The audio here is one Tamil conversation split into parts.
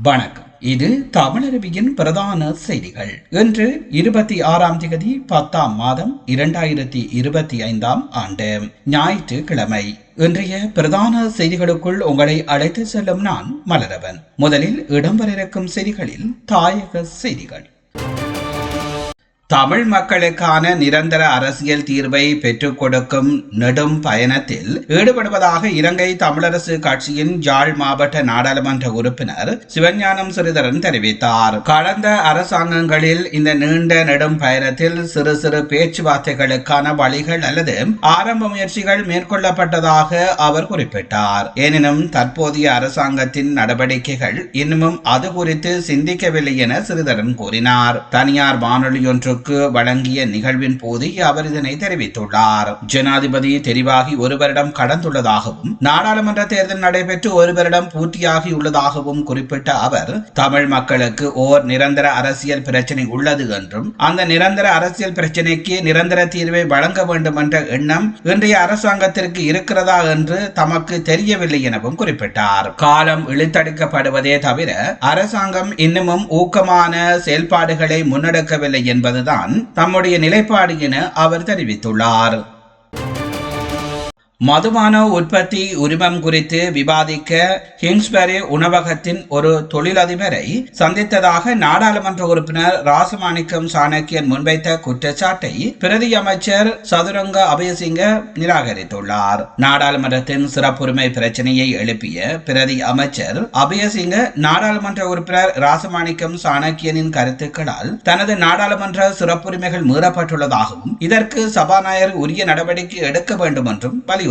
வணக்கம். இது தமிழருவியின் பிரதான செய்திகள். இன்று 26ஆம் தேதி 10ஆம் மாதம் 2025ஆம் ஆண்டு ஞாயிற்றுக்கிழமை. இன்றைய பிரதான செய்திகளுக்குள் உங்களை அழைத்து செல்லும் நான் மலரவன். முதலில் இடம்பெற இருக்கும் செய்திகளில் தாயக செய்திகள். தமிழ் மக்களுக்கான நிரந்தர அரசியல் தீர்வை பெற்றுக் கொடுக்கும் நெடும் பயணத்தில் ஈடுபடுவதாக இலங்கை தமிழரசு கட்சியின் யாழ் மாவட்ட நாடாளுமன்ற உறுப்பினர் சிவஞானம் ஸ்ரீதரன் தெரிவித்தார். கடந்த அரசாங்கங்களில் இந்த நீண்ட நெடும் பயணத்தில் சிறு சிறு பேச்சுவார்த்தைகளுக்கான வழிகள் அல்லது ஆரம்ப முயற்சிகள் மேற்கொள்ளப்பட்டதாக அவர் குறிப்பிட்டார். எனினும் தற்போதைய அரசாங்கத்தின் நடவடிக்கைகள் இன்னமும் அது குறித்து சிந்திக்கவில்லை என ஸ்ரீதரன் கூறினார். தனியார் வானொலியொன்று வழங்கிய நிகழ்வின் போது அவர் இதனை தெரிவித்துள்ளார். ஜனாதிபதி தெரிவாகி ஒரு வருடம் கடந்துள்ளதாகவும் நாடாளுமன்ற தேர்தல் நடைபெற்று ஒரு வருடம் பூர்த்தியாகியுள்ளதாகவும் குறிப்பிட்ட அவர் தமிழ் மக்களுக்கு ஓர் நிரந்தர அரசியல் பிரச்சினை உள்ளது என்றும் அந்த நிரந்தர அரசியல் பிரச்சினைக்கு நிரந்தர தீர்வை வழங்க வேண்டும் என்ற எண்ணம் இன்றைய அரசாங்கத்திற்கு இருக்கிறதா என்று தமக்கு தெரியவில்லை எனவும் குறிப்பிட்டார். காலம் இழுத்தடிக்கப்படுவதே தவிர அரசாங்கம் இன்னமும் ஊக்கமான செயல்பாடுகளை முன்னெடுக்கவில்லை என்பது தம்முடைய நிலைப்பாடு என அவர் தெரிவித்துள்ளார். மதுபான உற்பத்தி உரிமம் குறித்து விவாதிக்க கிங்ஸ்பரி உணவகத்தின் ஒரு தொழிலதிபரை சந்தித்ததாக நாடாளுமன்ற உறுப்பினர் ராசமாணிக்கம் சாணக்கியன் முன்வைத்த குற்றச்சாட்டை பிரதி அமைச்சர் சதுரங்க அபயசிங்க நிராகரித்துள்ளார். நாடாளுமன்றத்தின் சிறப்புரிமை பிரச்சனையை எழுப்பிய பிரதி அமைச்சர் அபயசிங்க நாடாளுமன்ற உறுப்பினர் ராசமாணிக்கம் சாணக்கியனின் கருத்துக்களால் தனது நாடாளுமன்ற சிறப்புரிமைகள் மீறப்பட்டுள்ளதாகவும் இதற்கு சபாநாயகர் உரிய நடவடிக்கை எடுக்க வேண்டும் என்றும் வலியுறுத்தினார்.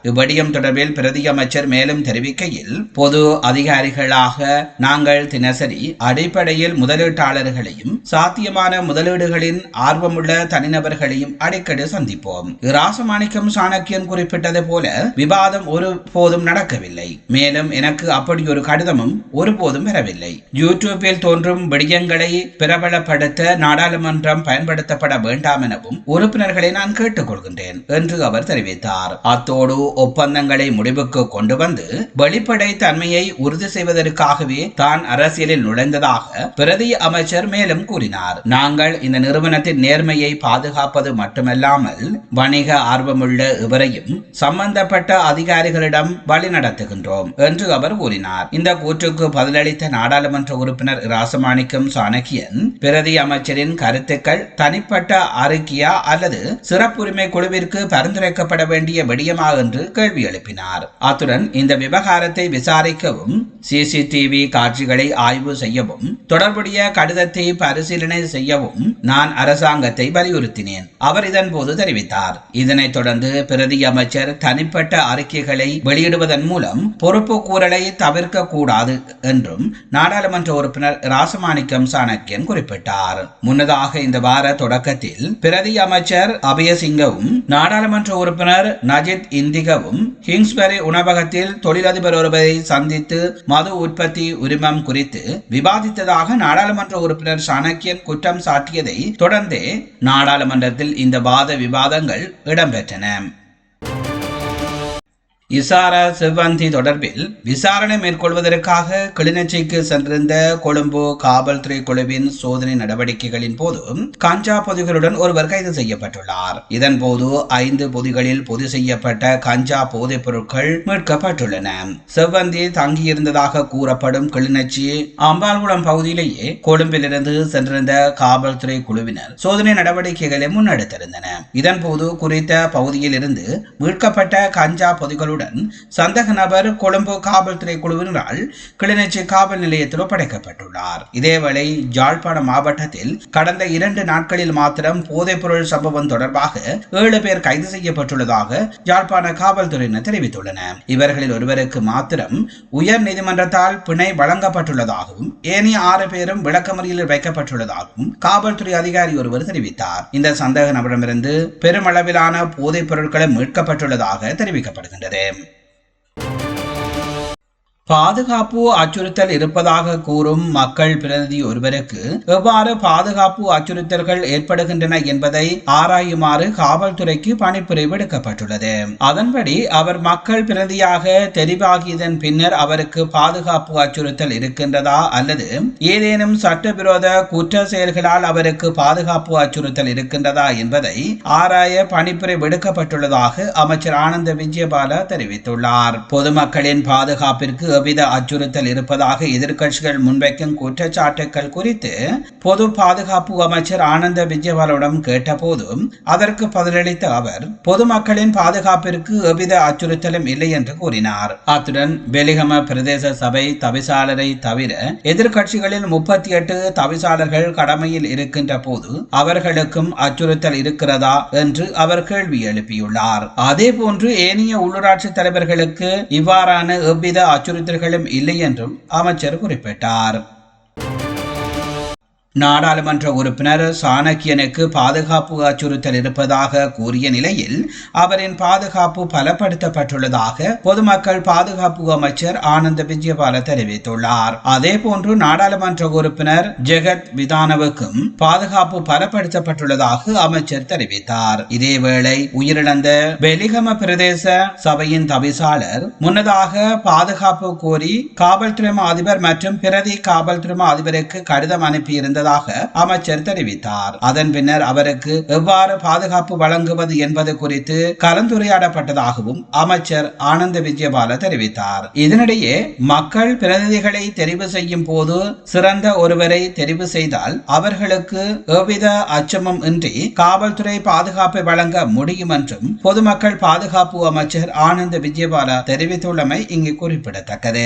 இவ்விடயம் தொடர்பில் பிரதி அமைச்சர் மேலும் தெரிவிக்கையில், பொது அதிகாரிகளாக நாங்கள் தினசரி அடிப்படையில் முதலீட்டாளர்களையும் சாத்தியமான முதலீடுகளின் ஆர்வமுள்ள தனிநபர்களையும் அடிக்கடி சந்திப்போம். ராசமாணிக்கம் சாணக்கியன் குறிப்பிட்டது போல விவாதம் ஒருபோதும் நடக்கவில்லை. மேலும் எனக்கு அப்படி ஒரு கடிதமும் ஒருபோதும் வரவில்லை. யூடியூபில் தோன்றும் விடயங்களை பிரபலப்படுத்த நாடாளுமன்றம் பயன்படுத்தப்பட வேண்டாம் எனவும் உறுப்பினர்களை நான் கேட்டுக்கொள்கின்றேன் என்று அவர் தெரிவித்தார். அத்தோடு ஒப்பந்தங்களை முடிவுக்கு கொண்டு வந்து வெளிப்படை தன்மையை உறுதி செய்வதற்காகவே தான் அரசியலில் நுழைந்ததாக பிரதி அமைச்சர் மேலும் கூறினார். நாங்கள் இந்த நிறுவனத்தின் நேர்மையை பாதுகாப்பது மட்டுமல்லாமல் வணிக ஆர்வமுள்ள இவரையும் சம்பந்தப்பட்ட அதிகாரிகளிடம் வழி நடத்துகின்றோம் என்று அவர் கூறினார். இந்த கூற்றுக்கு பதிலளித்த நாடாளுமன்ற உறுப்பினர் ராசமாணிக்கம் சாணக்கியன் பிரதி அமைச்சரின் கருத்துக்கள் தனிப்பட்ட அறிக்கையா அல்லது சிறப்புரிமை குழுவிற்கு பரிந்துரைக்கப்பட வேண்டிய விடயமா என்று கேள்வி எழுப்பினார். அத்துடன் இந்த விவகாரத்தை விசாரிக்கவும் சிசிடிவி காட்சிகளை ஆய்வு செய்யவும் தொடர்புடைய கடிதத்தை பரிசீலனை செய்யவும் நான் அரசாங்கத்தை வலியுறுத்தினேன். அவர் இதன் போது தெரிவித்தார். இதனைத் தொடர்ந்து பிரதி அமைச்சர் தனிப்பட்ட அறிக்கைகளை வெளியிடுவதன் மூலம் பொறுப்பு கூறலை தவிர்க்க கூடாது என்றும் நாடாளுமன்ற உறுப்பினர் ராசமாணிக்கம் சாணக்கியன் குறிப்பிட்டார். முன்னதாக இந்த வார தொடக்கத்தில் பிரதி அமைச்சர் அபயசிங்கவும் நாடாளுமன்ற உறுப்பினர் நஜித் இந்திகவும் கிங்ஸ்பரி உணவகத்தில் தொழிலதிபர் ஒருவரை சந்தித்து மது உற்பத்தி உரிமம் குறித்து விவாதித்ததாக நாடாளுமன்ற உறுப்பினர் சாணக்கியன் குற்றம் சாட்டியதை தொடர்ந்தே நாடாளுமன்றத்தில் இந்த வாத விவாதங்கள் இடம்பெற்றன. இசாரா செவ்வந்தி தொடர்பில் விசாரணை மேற்கொள்வதற்காக கிளிநொச்சிக்கு சென்றிருந்த கொழும்பு காவல்துறை குழுவின் சோதனை நடவடிக்கைகளின் போது கஞ்சா பொதிகளுடன் ஒருவர் கைது செய்யப்பட்டுள்ளார். இதன் போது 5 பொதிகளில் பொதி செய்யப்பட்ட கஞ்சா போதைப் பொருட்கள் மீட்கப்பட்டுள்ளன. செவ்வந்தி தங்கியிருந்ததாக கூறப்படும் கிளிநொச்சி அம்பாள்குளம் பகுதியிலேயே கொழும்பிலிருந்து சென்றிருந்த காவல்துறை குழுவினர் சோதனை நடவடிக்கைகளை முன்னெடுத்திருந்தனர். இதன் போது குறித்த பகுதியில் இருந்து மீட்கப்பட்ட கஞ்சா பொதிகளுடன் சந்தக நபர் கொழும்பு காவல்துறை குழுவினரால் கிளிநொச்சி காவல் நிலையத்தில் ஒப்படைக்கப்பட்டுள்ளார். இதேவேளை யாழ்ப்பாண மாவட்டத்தில் கடந்த 2 நாட்களில் மாத்திரம் போதைப் பொருள் சம்பவம் தொடர்பாக 7 பேர் கைது செய்யப்பட்டுள்ளதாக யாழ்ப்பாண காவல்துறையினர் தெரிவித்துள்ளனர். இவர்களில் ஒருவருக்கு மாத்திரம் உயர் நீதிமன்றத்தால் பிணை வழங்கப்பட்டுள்ளதாகவும் ஏனைய 6 பேரும் விளக்கமறியலில் வைக்கப்பட்டுள்ளதாகவும் காவல்துறை அதிகாரி ஒருவர் தெரிவித்தார். இந்த சந்தக நபரிடமிருந்து பெருமளவிலான போதைப் பொருட்களை மீட்கப்பட்டுள்ளதாக தெரிவிக்கப்படுகின்றது. பாதுகாப்பு அச்சுறுத்தல் இருப்பதாக கூறும் மக்கள் பிரதிநிதி ஒருவருக்கு எவ்வாறு பாதுகாப்பு அச்சுறுத்தல்கள் ஏற்படுகின்றன என்பதை ஆராயுமாறு காவல்துறைக்கு பணிப்புரை விடுக்கப்பட்டுள்ளது. அதன்படி அவர் மக்கள் பிரதியாக தெரிவாகியதன் பின்னர் அவருக்கு பாதுகாப்பு அச்சுறுத்தல் இருக்கின்றதா அல்லது ஏதேனும் சட்டவிரோத குற்ற செயல்களால் அவருக்கு பாதுகாப்பு அச்சுறுத்தல் இருக்கின்றதா என்பதை ஆராய பணிப்புரை விடுக்கப்பட்டுள்ளதாக அமைச்சர் ஆனந்த விஜயபால தெரிவித்துள்ளார். பொதுமக்களின் பாதுகாப்பிற்கு எவ்வித அச்சுறுத்தல் இருப்பதாக எதிர்க்கட்சிகள் முன்வைக்கும் குற்றச்சாட்டுகள் குறித்து பொது பாதுகாப்பு அமைச்சர் ஆனந்த விஜயபாலிடம் கேட்டபோதும் அதற்கு பதிலளித்த அவர் பொதுமக்களின் பாதுகாப்பிற்கு எவ்வித அச்சுறுத்தலும் இல்லை என்று கூறினார். அத்துடன் வெலிகம பிரதேச சபை தவிசாளரை தவிர எதிர்க்கட்சிகளில் 38 தவிசாளர்கள் கடமையில் இருக்கின்ற போது அவர்களுக்கும் அச்சுறுத்தல் இருக்கிறதா என்று அவர் கேள்வி எழுப்பியுள்ளார். அதேபோன்று ஏனைய உள்ளூராட்சி தலைவர்களுக்கு இவ்வாறான எவ்வித அச்சுறுத்தல்களும் இல்லை என்றும் அமைச்சர் குறிப்பிட்டார். நாடாளுமன்ற உறுப்பினர் சாணக்கியனுக்கு பாதுகாப்பு அச்சுறுத்தல் இருப்பதாக கூறிய நிலையில் அவரின் பாதுகாப்பு பலப்படுத்தப்பட்டுள்ளதாக பொதுமக்கள் பாதுகாப்பு அமைச்சர் ஆனந்த விஜயபால தெரிவித்துள்ளார். அதேபோன்று நாடாளுமன்ற உறுப்பினர் ஜெகத் விதானவுக்கும் பாதுகாப்பு பலப்படுத்தப்பட்டுள்ளதாக அமைச்சர் தெரிவித்தார். இதேவேளை உயிரிழந்த வெலிகம பிரதேச சபையின் தவிசாளர் முன்னதாக பாதுகாப்பு கோரி காவல்துறை அதிபர் மற்றும் பிரதி காவல்துறை அதிபருக்கு கடிதம் அனுப்பியிருந்தது அமைச்சர் தெரிவித்தார். அதன் பின்னர் அவருக்கு எவ்வாறு பாதுகாப்பு வழங்குவது என்பது குறித்து கலந்துரையாடப்பட்டதாகவும் அமைச்சர் ஆனந்த விஜயபால தெரிவித்தார். இதனிடையே மக்கள் பிரதிநிதிகளை தெரிவு செய்யும் போது சிறந்த ஒருவரை தெரிவு செய்தால் அவர்களுக்கு எவ்வித அச்சமும் இன்றி காவல்துறை பாதுகாப்பை வழங்க முடியும் என்றும் பொதுமக்கள் பாதுகாப்பு அமைச்சர் ஆனந்த விஜயபால தெரிவித்துள்ளமை இங்கு குறிப்பிடத்தக்கது.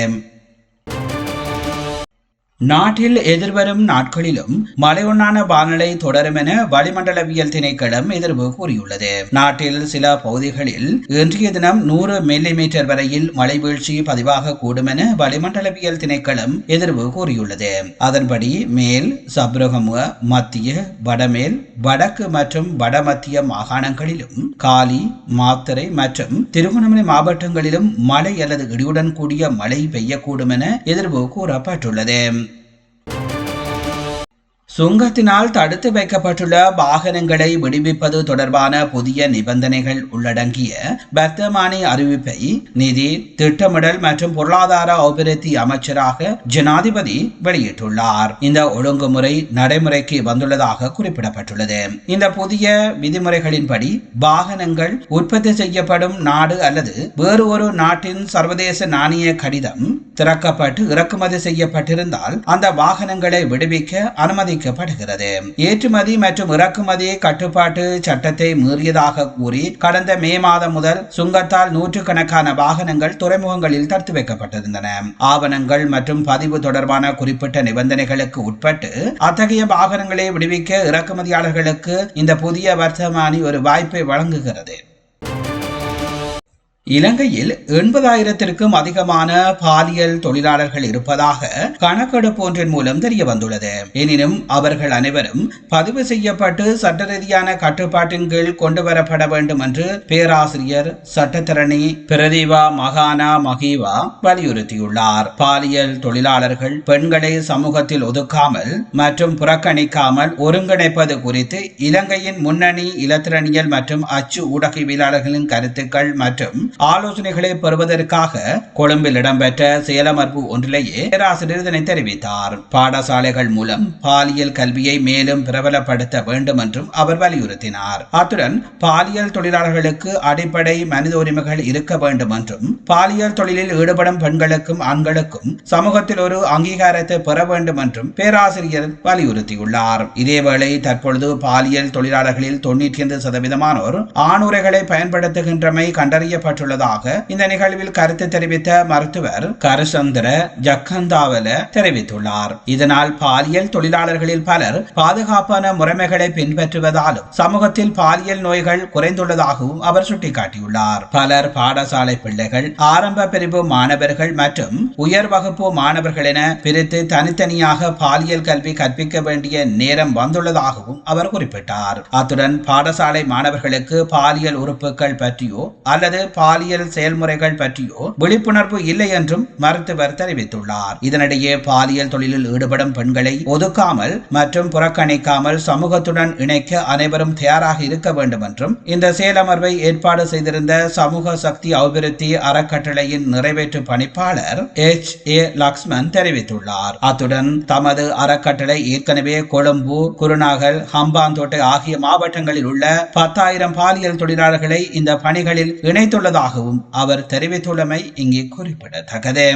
நாட்டில் எதிர்வரும் நாட்களிலும் மழையுண்டான வானிலை தொடரும் என வளிமண்டலவியல் திணைக்களம் எதிர்வு கூறியுள்ளது. நாட்டில் சில பகுதிகளில் இன்றைய தினம் 100 மில்லிமீட்டர் வரையில் மழை வீழ்ச்சி பதிவாக கூடும் என வளிமண்டலவியல் திணைக்களம் எதிர்வு கூறியுள்ளது. அதன்படி மேல் சப்ரகமுக மத்திய வடமேல் வடக்கு மற்றும் வடமத்திய மாகாணங்களிலும் காலி மாத்தறை மற்றும் திருகோணமலை மாவட்டங்களிலும் மழை அல்லது இடியுடன் கூடிய மழை பெய்யக்கூடும் என எதிர்வு கூறப்பட்டுள்ளது. சுங்கத்தினால் தடுத்து வைக்கப்பட்டுள்ள வாகனங்களை விடுவிப்பது தொடர்பான புதிய நிபந்தனைகள் உள்ளடங்கிய வர்த்தமானி அறிவிப்பை நிதி திட்டமிடல் மற்றும் பொருளாதார அபிவிருத்தி அமைச்சராக ஜனாதிபதி வெளியிட்டுள்ளார். இந்த ஒழுங்குமுறை நடைமுறைக்கு வந்துள்ளதாக குறிப்பிடப்பட்டுள்ளது. இந்த புதிய விதிமுறைகளின்படி வாகனங்கள் உற்பத்தி செய்யப்படும் நாடு அல்லது வேறு ஒரு நாட்டின் சர்வதேச நாணய கடிதம் திறக்கப்பட்டு இறக்குமதி செய்யப்பட்டிருந்தால் அந்த வாகனங்களை விடுவிக்க அனுமதிக்கப்படுகிறது. ஏற்றுமதி மற்றும் இறக்குமதி கட்டுப்பாட்டு சட்டத்தை மீறியதாக கூறி கடந்த மே மாதம் முதல் சுங்கத்தால் நூற்றுக்கணக்கான வாகனங்கள் துறைமுகங்களில் தடுத்து வைக்கப்பட்டிருந்தன. ஆவணங்கள் மற்றும் பதிவு தொடர்பான குறிப்பிட்ட நிபந்தனைகளுக்கு உட்பட்டு அத்தகைய வாகனங்களை விடுவிக்க இறக்குமதியாளர்களுக்கு இந்த புதிய வர்த்தமானி ஒரு வாய்ப்பை வழங்குகிறது. இலங்கையில் 80,000க்கும் அதிகமான பாலியல் தொழிலாளர்கள் இருப்பதாக கணக்கெடுப்பு ஒன்றின் மூலம் தெரிய வந்துள்ளது. எனினும் அவர்கள் அனைவரும் பதிவு செய்யப்பட்டு சட்ட ரீதியான கட்டுப்பாட்டின் கீழ் கொண்டு வரப்பட வேண்டும் என்று பேராசிரியர் சட்டத்தரணி பிரதீபா மகானா மகிவா வலியுறுத்தியுள்ளார். பாலியல் தொழிலாளர்கள் பெண்களை சமூகத்தில் ஒதுக்காமல் மற்றும் புறக்கணிக்காமல் ஒருங்கிணைப்பது குறித்து இலங்கையின் முன்னணி இலத்திரனியல் மற்றும் அச்சு ஊடகவியலாளர்களின் கருத்துக்கள் மற்றும் ஆலோசனைகளை பெறுவதற்காக கொழும்பில் இடம்பெற்ற செயலமர்வு ஒன்றிலேயே பேராசிரியர் இதனை தெரிவித்தார். பாடசாலைகள் மூலம் பாலியல் கல்வியை மேலும் பிரபலப்படுத்த வேண்டும் என்றும் அவர் வலியுறுத்தினார். அத்துடன் பாலியல் தொழிலாளர்களுக்கு அடிப்படை மனித உரிமைகள் இருக்க வேண்டும் என்றும் பாலியல் தொழிலில் ஈடுபடும் பெண்களுக்கும் ஆண்களுக்கும் சமூகத்தில் ஒரு அங்கீகாரத்தை பெற வேண்டும் என்றும் பேராசிரியர் வலியுறுத்தியுள்ளார். இதேவேளை தற்பொழுது பாலியல் தொழிலாளர்களில் 95% ஆணுரைகளை பயன்படுத்துகின்றமை கண்டறியப்பட்டு இந்த நிகழ்வில் கருத்து தெரிவித்த மருத்துவர் கரசந்திர ஜக்கந்தாவல தெரிவித்துள்ளார். இதனால் பாலியல் தொழிலாளர்களில் பலர் பாதுகாப்பான முறைமைகளை பின்பற்றுவதாலும் சமூகத்தில் பாலியல் நோய்கள் குறைந்துள்ளதாகவும் அவர் சுட்டிக்காட்டியுள்ளார். பலர் பாடசாலை பிள்ளைகள், ஆரம்ப பிரிவு மாணவர்கள் மற்றும் உயர் வகுப்பு மாணவர்கள் என பிரித்து தனித்தனியாக பாலியல் கல்வி கற்பிக்க வேண்டிய நேரம் வந்துள்ளதாகவும் அவர் குறிப்பிட்டார். அத்துடன் பாடசாலை மாணவர்களுக்கு பாலியல் உறுப்புகள் பற்றியோ அல்லது பாலியல் செயல்முறைகள் பற்றியோ விழிப்புணர்வு இல்லை என்றும் மருத்துவர் தெரிவித்துள்ளார். இதனிடையே பாலியல் தொழிலில் ஈடுபடும் பெண்களை ஒதுக்காமல் மற்றும் புறக்கணிக்காமல் சமூகத்துடன் இணைக்க அனைவரும் தயாராக இருக்க வேண்டும் என்றும் இந்த செயலமர்வை ஏற்பாடு செய்திருந்த சமூக சக்தி அபிவிருத்தி அறக்கட்டளையின் நிறைவேற்று பணிப்பாளர் H.A. லக்ஷ்மன் தெரிவித்துள்ளார். அத்துடன் தமது அறக்கட்டளை ஏற்கனவே கொழும்பு, குருநாகல், ஹம்பாந்தோட்டை ஆகிய மாவட்டங்களில் உள்ள 10,000 பாலியல் தொழிலாளர்களை இந்த பணிகளில் இணைத்துள்ளதாகவும் அவர் தெரிவித்துள்ளமை இங்கே குறிப்பிடத்தக்கது.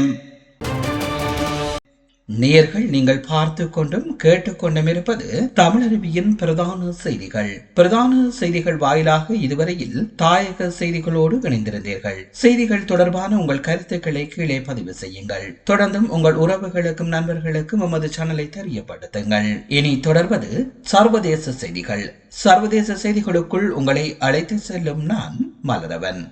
நேயர்கள், நீங்கள் பார்த்து கொண்டும் கேட்டுக்கொண்டும் இருப்பது தமிழருவியின் பிரதான செய்திகள். பிரதான செய்திகள் வாயிலாக இதுவரையில் தாயக செய்திகளோடு இணைந்திருந்தீர்கள். செய்திகள் தொடர்பான உங்கள் கருத்துக்களை கீழே பதிவு செய்யுங்கள். தொடர்ந்தும் உங்கள் உறவுகளுக்கும் நண்பர்களுக்கும் எமது சேனலை தெரியப்படுத்துங்கள். இனி தொடர்வது சர்வதேச செய்திகள். சர்வதேச செய்திகளுக்குள் உங்களை அழைத்து செல்லும் நான் மலரவன்.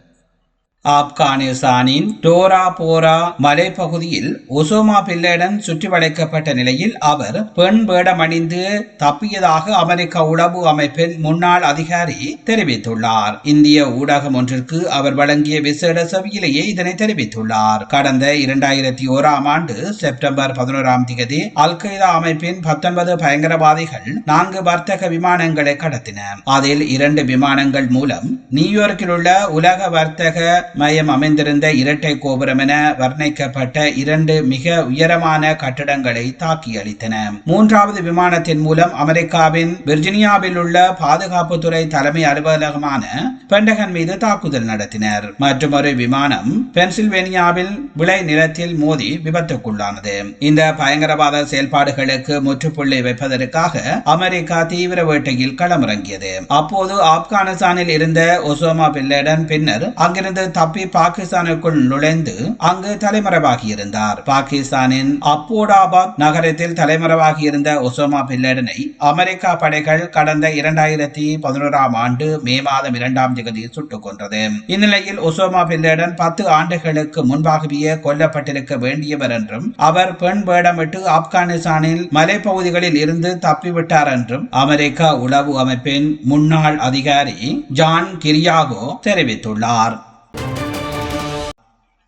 ஆப்கானிஸ்தானின் டோரா போரா மலைப்பகுதியில் ஒசாமா பின் சுற்றி வளைக்கப்பட்ட நிலையில் அவர் பெண் வேடமணிந்து தப்பியதாக அமெரிக்க உளவு அமைப்பின் முன்னாள் அதிகாரி தெரிவித்துள்ளார். இந்திய ஊடகம் ஒன்றிற்கு அவர் வழங்கிய விசேட செவியிலேயே இதனை தெரிவித்துள்ளார். கடந்த 2001ஆம் ஆண்டு செப்டம்பர் 11ஆம் தேதி அல் கைதா அமைப்பின் 19 பயங்கரவாதிகள் 4 வர்த்தக விமானங்களை கடத்தின. அதில் 2 விமானங்கள் மூலம் நியூயார்க்கில் உள்ள உலக வர்த்தக மையம் அமைந்திருந்த இரட்டை கோபுரம் என வர்ணிக்கப்பட்ட 2 மிக உயரமான கட்டடங்களை தாக்கி அளித்தன. 3வது விமானத்தின் மூலம் அமெரிக்காவின் விர்ஜீனியாவில் உள்ள பாதுகாப்புத்துறை தலைமை அலுவலகமான பென்டகன் மீது தாக்குதல் நடத்தினர். மற்றொரு விமானம் பென்சில்வேனியாவில் விளை நிலத்தில் மோதி விபத்துக்குள்ளானது. இந்த பயங்கரவாத செயல்பாடுகளுக்கு முற்றுப்புள்ளி வைப்பதற்காக அமெரிக்கா தீவிர வேட்டையில் களமிறங்கியது. அப்போது ஆப்கானிஸ்தானில் இருந்த ஒசாமா பின் லேடன் பின்னர் அங்கிருந்து தப்பி பாகிஸ்தானுக்குள் நுழைந்து அங்கு தலைமறைவாகி இருந்தார். பாகிஸ்தானின் அப்போடாபாத் நகரத்தில் தலைமறைவாகி இருந்த ஒசாமா பின் லேடனை அமெரிக்கா படைகள் கடந்த 2011ஆம் ஆண்டு மே மாதம் 2ஆம் தேதி சுட்டுக் கொன்றது. இந்நிலையில் ஒசாமா பின் லேடன் 10 ஆண்டுகளுக்கு முன்பாகவே கொல்லப்பட்டிருக்க வேண்டியவர் என்றும் அவர் பெண் வேடமிட்டு ஆப்கானிஸ்தானில் மலைப்பகுதிகளில் இருந்து தப்பிவிட்டார் என்றும் அமெரிக்கா உளவு அமைப்பின் முன்னாள் அதிகாரி ஜான் கிரியாகோ தெரிவித்துள்ளார்.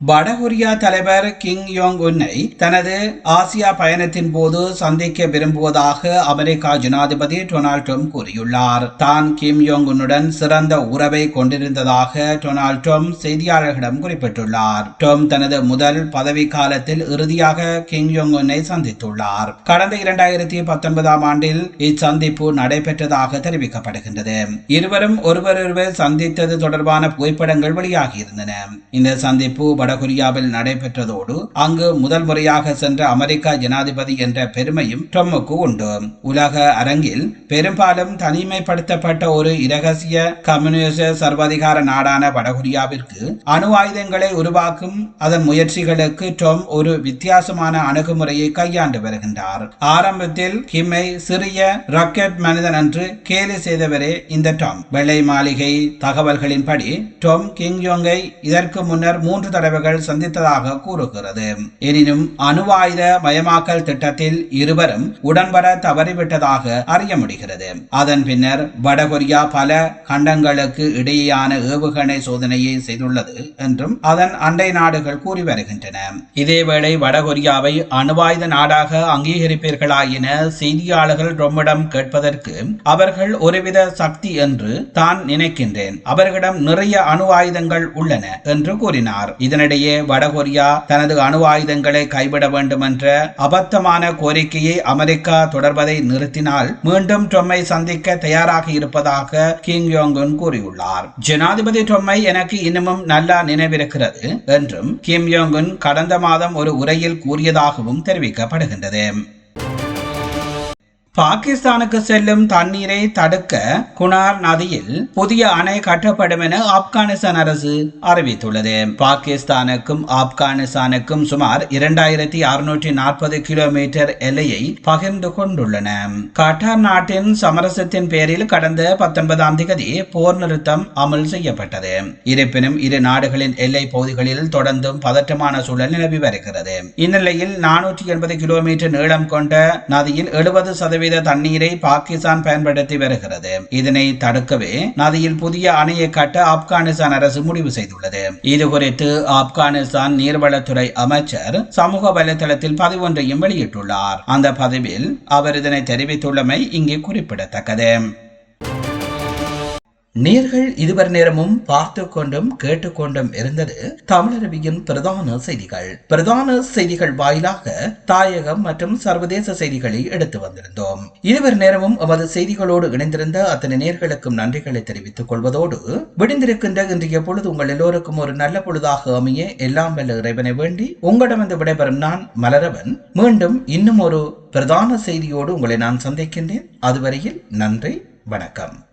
வடகொரியா தலைவர் கிம் யோங் உன்னை தனது ஆசியா பயணத்தின் போது சந்திக்க விரும்புவதாக அமெரிக்கா ஜனாதிபதி டொனால்ட் ட்ரம்ப் கூறியுள்ளார். தான் கிம் யோங் உன்னுடன் சிறந்த உறவை கொண்டிருந்ததாக டொனால்ட் ட்ரம்ப் செய்தியாளர்களிடம் குறிப்பிட்டுள்ளார். ட்ரம்ப் தனது முதல் பதவி காலத்தில் இறுதியாக கிம் யோங் உன்னை சந்தித்துள்ளார். கடந்த 2019ஆம் ஆண்டில் இச்சந்திப்பு நடைபெற்றதாக தெரிவிக்கப்படுகின்றது. இருவரும் ஒருவரொருவர் சந்தித்தது தொடர்பான புகைப்படங்கள் வெளியாகியிருந்தன. இந்த சந்திப்பு வடகொரியாவில் நடைபெற்றதோடு அங்கு முதல் முறையாக சென்ற அமெரிக்கா ஜனாதிபதி என்ற பெருமையும் ட்ரம்புக்கு உண்டு. உலக அரங்கில் பெரும்பாலும் தனிமைப்படுத்தப்பட்ட ஒரு இரகசிய கம்யூனிஸ்ட் சர்வாதிகார நாடான வடகொரியாவிற்கு அணு ஆயுதங்களை உருவாக்கும் அதன் முயற்சிகளுக்கு ட்ரம்ப் ஒரு வித்தியாசமான அணுகுமுறையை கையாண்டு வருகின்றார். ஆரம்பத்தில் கிம்மை சிறிய ராக்கெட் மனிதன் என்று கேலி செய்தவரே இந்த ட்ரம்ப். வெள்ளை மாளிகை தகவல்களின்படி ட்ரம்ப் கிம் யோங்கை இதற்கு முன்னர் 3 தடவைகள் சந்தித்ததாக கூறுகிறது. எனினும் அணு ஆயுத மயமாக்கல் திட்டத்தில் இருவரும் உடன்பட தவறிவிட்டதாக அறிய முடிகிறது. அதன் பின்னர் வடகொரியா பல கண்டங்களுக்கு இடையேயான ஏவுகணை சோதனையை செய்துள்ளது என்றும் அதன் அண்டை நாடுகள் கூறி வருகின்றன. இதேவேளை வடகொரியாவை அணுவாயுத நாடாக அங்கீகரிப்பீர்களாயின செய்தியாளர்கள் ரொம்பிடம் கேட்பதற்கு அவர்கள் ஒருவித சக்தி என்று தான் நினைக்கின்றேன். அவர்களிடம் நிறைய அணு ஆயுதங்கள் உள்ளன என்று கூறினார். இதனிடையே வடகொரியா தனது அணு ஆயுதங்களை கைவிட வேண்டும் என்ற அபத்தமான கோரிக்கையை அமெரிக்கா தொடர்வதை நிறுத்தினால் மீண்டும் ட்ரம்பை சந்திக்க தயாராக இருப்பதாக கிம் யோங் உன் கூறியுள்ளார். ஜனாதிபதி ட்ரம்பை எனக்கு இன்னமும் நல்லா நினைவிருக்கிறது என்றும் கிம் யோங் உன் கடந்த மாதம் ஒரு உரையில் கூறியதாகவும் தெரிவிக்கப்படுகின்றது. பாகிஸ்தானுக்கு செல்லும் தண்ணீரை தடுக்க குனார் நதியில் புதிய அணை கட்டப்படும் என ஆப்கானிஸ்தான் அரசு அறிவித்துள்ளது. பாகிஸ்தானுக்கும் ஆப்கானிஸ்தானுக்கும் சுமார் 2640 கிலோமீட்டர் எல்லையை பகிர்ந்து கொண்டுள்ளன. கட்டார் நாட்டின் சமரசத்தின் பேரில் கடந்த 19ஆம் தேதி போர் நிறுத்தம் அமல் செய்யப்பட்டது. இருப்பினும் இரு நாடுகளின் எல்லை பகுதிகளில் தொடர்ந்தும் பதற்றமான சூழல் நிலவி வருகிறது. இந்நிலையில் 480 கிலோமீட்டர் நீளம் கொண்ட நதியில் 70% 50% தண்ணீரை பாகிஸ்தான் பயன்படுத்தி வருகிறது. இதனை தடுக்கவே நதியில் புதிய அணையை கட்ட ஆப்கானிஸ்தான் அரசு முடிவு செய்துள்ளது. இது குறித்து ஆப்கானிஸ்தான் நீர்வளத்துறை அமைச்சர் சமூக வலைதளத்தில் பதிவு ஒன்றையும் வெளியிட்டுள்ளார். அந்த பதிவில் அவர் இதனை தெரிவித்துள்ளமை இங்கே குறிப்பிடத்தக்கது. நேர்கள் இதுவரை நேரமும் பார்த்து கொண்டும் கேட்டுக்கொண்டும் இருந்தது தமிழருவியின் பிரதான செய்திகள். பிரதான செய்திகள் வாயிலாக தாயகம் மற்றும் சர்வதேச செய்திகளை எடுத்து வந்திருந்தோம். இதுவரை நேரமும் எமது செய்திகளோடு இணைந்திருந்த அத்தனை நேர்களுக்கும் நன்றிகளை தெரிவித்துக் கொள்வதோடு விடுந்திருக்கின்ற இன்றைய பொழுது உங்கள் எல்லோருக்கும் ஒரு நல்ல பொழுதாக அமைய எல்லாம் வல்ல இறைவனை வேண்டி உங்களிடமிருந்து விடைபெறும் நான் மலரவன். மீண்டும் இன்னும் ஒரு பிரதான செய்தியோடு உங்களை நான் சந்திக்கின்றேன். அதுவரையில் நன்றி, வணக்கம்.